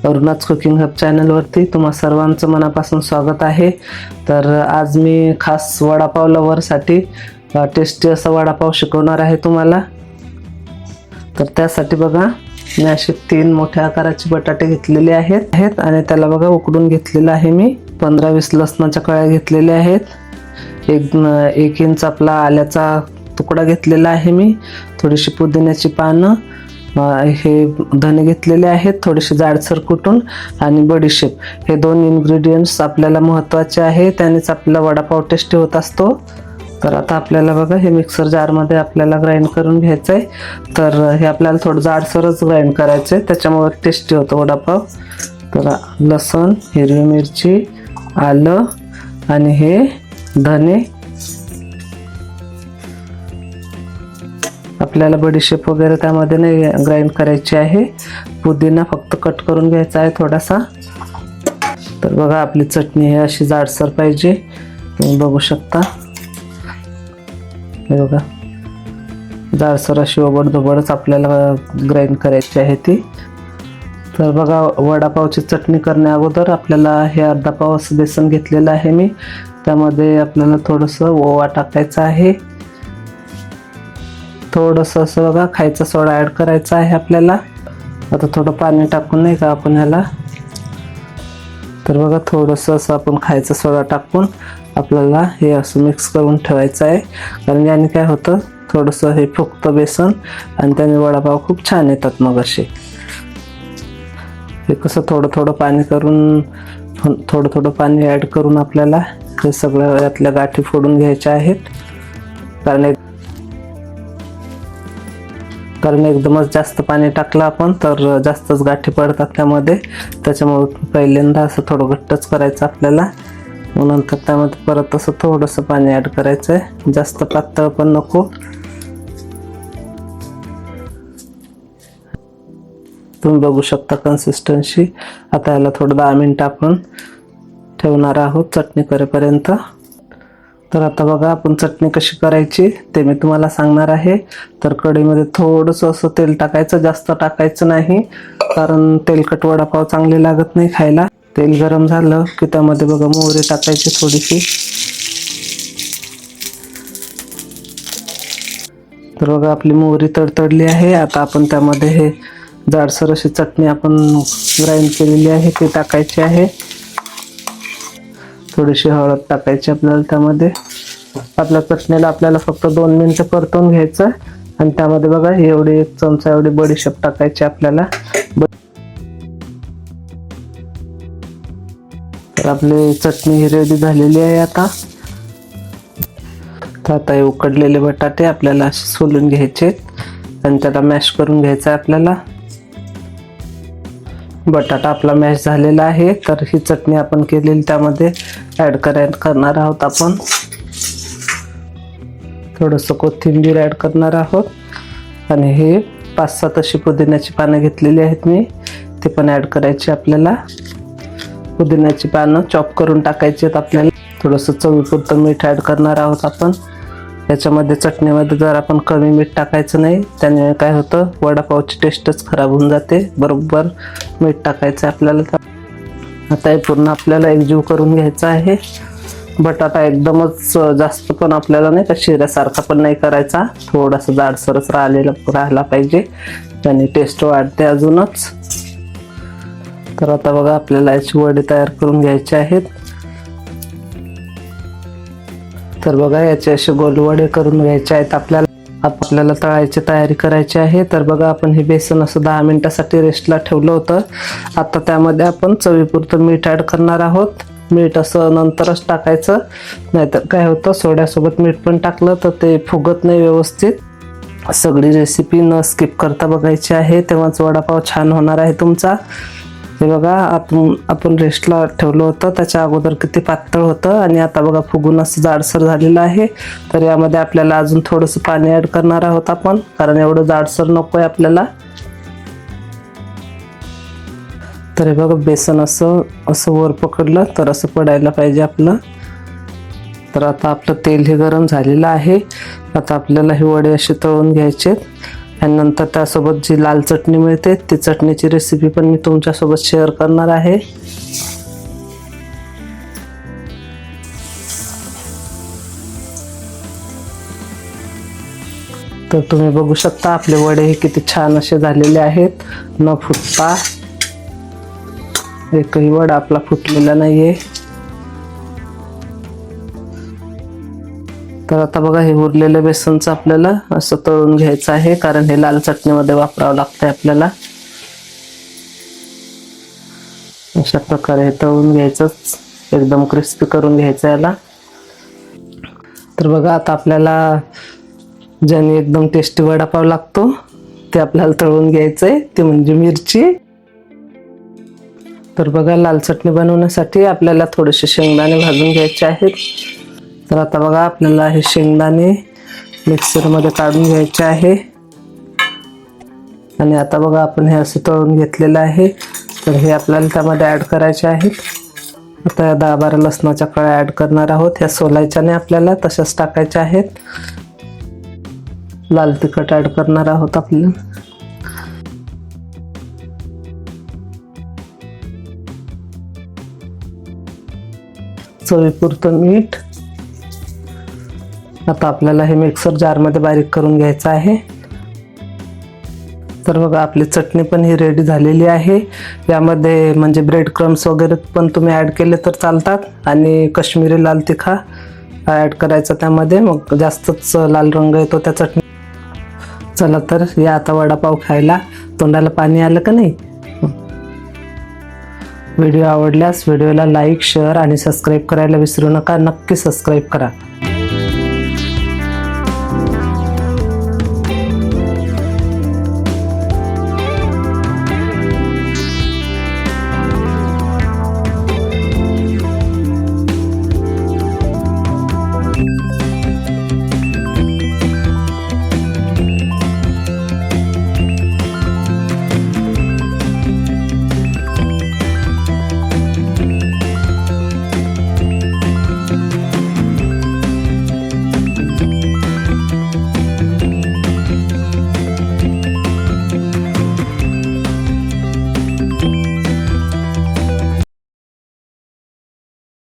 अरुणाच cooking hub चॅनलवरती तुम्हा सर्वांचं मनापासून स्वागत आहे। तर आज मी खास वडापाव लवरसाठी टेस्टी असा वडापाव शिकवणार आहे तुम्हाला। तर त्यासाठी बघा मी असे 3 मोठ्या आकाराचे बटाटे घेतलेले आहेत आणि त्याला बघा उकडून घेतलेला आहे मी। 15-20 लसणाच्या कळ्या घेतलेल्या आहेत। 1 इंच आपला आल्याचा तुकडा घेतलेला आहे मी। थोडीशी पुदिन्याची पानं, हे धने घेतलेले आहेत थोडेसे जाडसर कुटून, आणि बडीशेप। हे 2 इन्ग्रेडियंट्स आपल्याला महत्त्वाचे आहे, त्यानेच आपला वडापाव टेस्टी होत असतो। तर आता आपल्याला बघा हे मिक्सर जार मध्ये आपल्याला ग्राइंड करून घ्यायचं आहे। तर हे आपल्याला थोडं जाडसरच ग्राइंड करायचं आहे, त्याच्यामुळे टेस्टी होतो वडापाव। तर लसूण, हिरवी मिरची, आलं आणि हे धने, आपल्याला बडीशेप वगैरे त्यामध्ये नाही ग्राइंड करायची आहे। पुदिना फक्त कट करून घ्यायचा आहे थोडासा। तर बघा आपली चटणी हे अशी जाडसर पाहिजे, तुम्ही बघू शकता। हे बघा जाडसर अशी ओबडधोबडच आपल्याला ग्राइंड करायची आहे ती। तर बघा वडापावची चटणी करण्या अगोदर आपल्याला हे अर्धा पाव असं बेसन घेतलेलं आहे मी। त्यामध्ये आपल्याला थोडंसं ओवा टाकायचा आहे, थोडंसं असं बघा खायचा सोडा ॲड करायचा आहे आपल्याला। आता थोडं पाणी टाकून नाही का आपण ह्याला, तर बघा थोडंसं असं आपण खायचा सोडा टाकून आपल्याला हे असं मिक्स करून ठेवायचं आहे। कारण याने काय होतं, थोडंसं हे फुगतं बेसन आणि त्याने वडापाव खूप छान येतात। मग असे हे कसं थोडं थोडं पाणी करून, थोडं थोडं पाणी ॲड करून आपल्याला हे सगळं यातल्या गाठी फोडून घ्यायच्या आहेत। कारण एकदमच जास्त पाणी टाकलं आपण तर जास्तच गाठी पडतात त्यामध्ये, त्याच्यामुळे पहिल्यांदा असं थोडं घट्टच करायचं आपल्याला। मग नंतर त्यामध्ये परत असं थोडंसं पाणी ॲड करायचं आहे, जास्त पातळ पण नको। तुम्ही बघू शकता कन्सिस्टन्सी। आता याला थोडं 10 मिनिटं आपण ठेवणार आहोत चटणी करेपर्यंत। तर आता बघा आपण चटणी कशी करायची ते मी तुम्हाला सांगणार आहे। तर कढईमध्ये थोडंसं असं तेल टाकायचं, जास्त टाकायचं नाही, कारण तेलकट वडापाव चांगले लागत नाही खायला। तेल गरम झालं की त्यामध्ये बघा मोहरी टाकायची थोडीशी। तर बघा आपली मोहरी तडतडली आहे। आता आपण त्यामध्ये हे जाडसर अशी चटणी आपण ग्राइंड केलेली आहे ती टाकायची आहे। थोडीशी हळद टाकायची आपल्याला त्यामध्ये। आपल्या चटणीला आपल्याला फक्त 2 मिनिटं परतवून घ्यायचं आणि त्यामध्ये बघा एवढी 1 चमचा एवढी बडीशेप टाकायची आपल्याला। तर आपली चटणी रेडी झालेली आहे आता। तर आता हे उकडलेले बटाटे आपल्याला असे सोलून घ्यायचे आणि त्याला मॅश करून घ्यायचं आहे आपल्याला। बटाटा आपला मॅश झालेला आहे। तर ही चटणी आपण केलेली त्यामध्ये ॲड करणार आहोत आपण। थोडंसं कोथिंबीर ॲड करणार आहोत आणि हे 5-7 अशी पुदिन्याची पानं घेतलेली आहेत मी, ते पण ॲड करायची आपल्याला। पुदिन्याची पानं चॉप करून टाकायची आहेत आपल्याला। थोडंसं चवीपुरतं मीठ ॲड करणार आहोत आपण याच्यामध्ये। चटणीमध्ये जर आपण कमी मीठ टाकायचं नाही, त्याने काय होतं वडापावची टेस्टच खराब होऊन जाते। बरोबर मीठ टाकायचं आपल्याला। आता हे पूर्ण आपल्याला एकजीव करून घ्यायचं आहे। बटाटा एकदमच जास्त पण आपल्याला नाही का शिऱ्यासारखा पण नाही करायचा, थोडासा जाडसरच राहिला पाहिजे, त्याने टेस्ट वाढते अजूनच। तर आता बघा आपल्याला याची वडी तयार करून घ्यायची आहेत। तर बघा याचे असे गोल वडे करून घ्यायचे आहेत आपल्याला तळायची तयारी करायची आहे। तर बघा आपण हे बेसन असं 10 मिनिटासाठी रेस्टला ठेवलं होतं। आता त्यामध्ये आपण चवीपुरतं मीठ ॲड करणार आहोत। मीठ असं नंतरच टाकायचं, नाहीतर काय होतं सोड्यासोबत मीठ पण टाकलं तर ते फुगत नाही व्यवस्थित। सगळी रेसिपी न स्किप करता बघायची आहे, तेव्हाच वडापाव छान होणार आहे तुमचा। हे बघा आपण रेस्टला ठेवलं होतं त्याच्या अगोदर किती पातळ होतं आणि आता बघा फुगून असं जाडसर झालेलं आहे। तर यामध्ये आपल्याला अजून थोडंसं पाणी ॲड करणार आहोत आपण, कारण एवढं जाडसर नको आहे आपल्याला। तर हे बघा बेसन असं वर पकडलं तर असं पडायला पाहिजे आपलं। तर आता आपलं तेल हे गरम झालेलं आहे। आता आपल्याला हे वडे असे तळून घ्यायचे। आणि नंतर त्यासोबत जी लाल चटणी मिळते ती चटणीची रेसिपी पण मी तुमच्यासोबत शेअर करणार आहे. तर तुम्ही बघू शकता आपले वडे हे किती छान असे झालेले आहेत, न फुटता. एकही वडा आपला फुटलेला नाहीये. तर आता बघा, हे उरलेलं बेसनचं आपल्याला असं तळून घ्यायचं आहे, कारण हे लाल चटणीमध्ये वापरावं लागतंय आपल्याला. अशा प्रकारे हे तळून घ्यायचं, एकदम क्रिस्पी करून घ्यायचं याला. तर बघा, आता आपल्याला ज्याने एकदम टेस्टी वडापाव लागतो ते आपल्याला तळून घ्यायचंय, ते म्हणजे मिरची. तर बघा, लाल चटणी बनवण्यासाठी आपल्याला थोडेसे शेंगदाणे भाजून घ्यायचे आहेत. तर आता बघा, आपल्याला हे शेंगदाणे मिक्सरमध्ये काढून घ्यायचे आहे. आणि आता बघा, आपण हे असं तळून घेतलेलं आहे, तर हे आपल्याला त्यामध्ये ॲड करायचे आहेत. आता 10-12 लसणाच्या कळ्या ॲड करणार आहोत. ह्या सोलायच्या नाही आपल्याला, तशाच टाकायच्या आहेत. लाल तिखट ॲड करणार आहोत आपल्याला. चवीपुरतं मीठ. आता आपल्याला हे मिक्सर जारमध्ये बारीक करून घ्यायचं आहे. तर बघा, आपली चटणी पण ही रेडी झालेली आहे. यामध्ये म्हणजे ब्रेड क्रम्स वगैरे पण तुम्ही ॲड केले तर चालतात, आणि काश्मीरी लाल तिखा ॲड करायचा त्यामध्ये, मग जास्तच लाल रंग येतो त्या चटणी. चला तर या आता वडापाव खायला. तोंडाला पाणी आलं का नाही? व्हिडिओ आवडल्यास व्हिडिओला लाईक, शेअर आणि सबस्क्राईब करायला विसरू नका. नक्की सबस्क्राईब करा.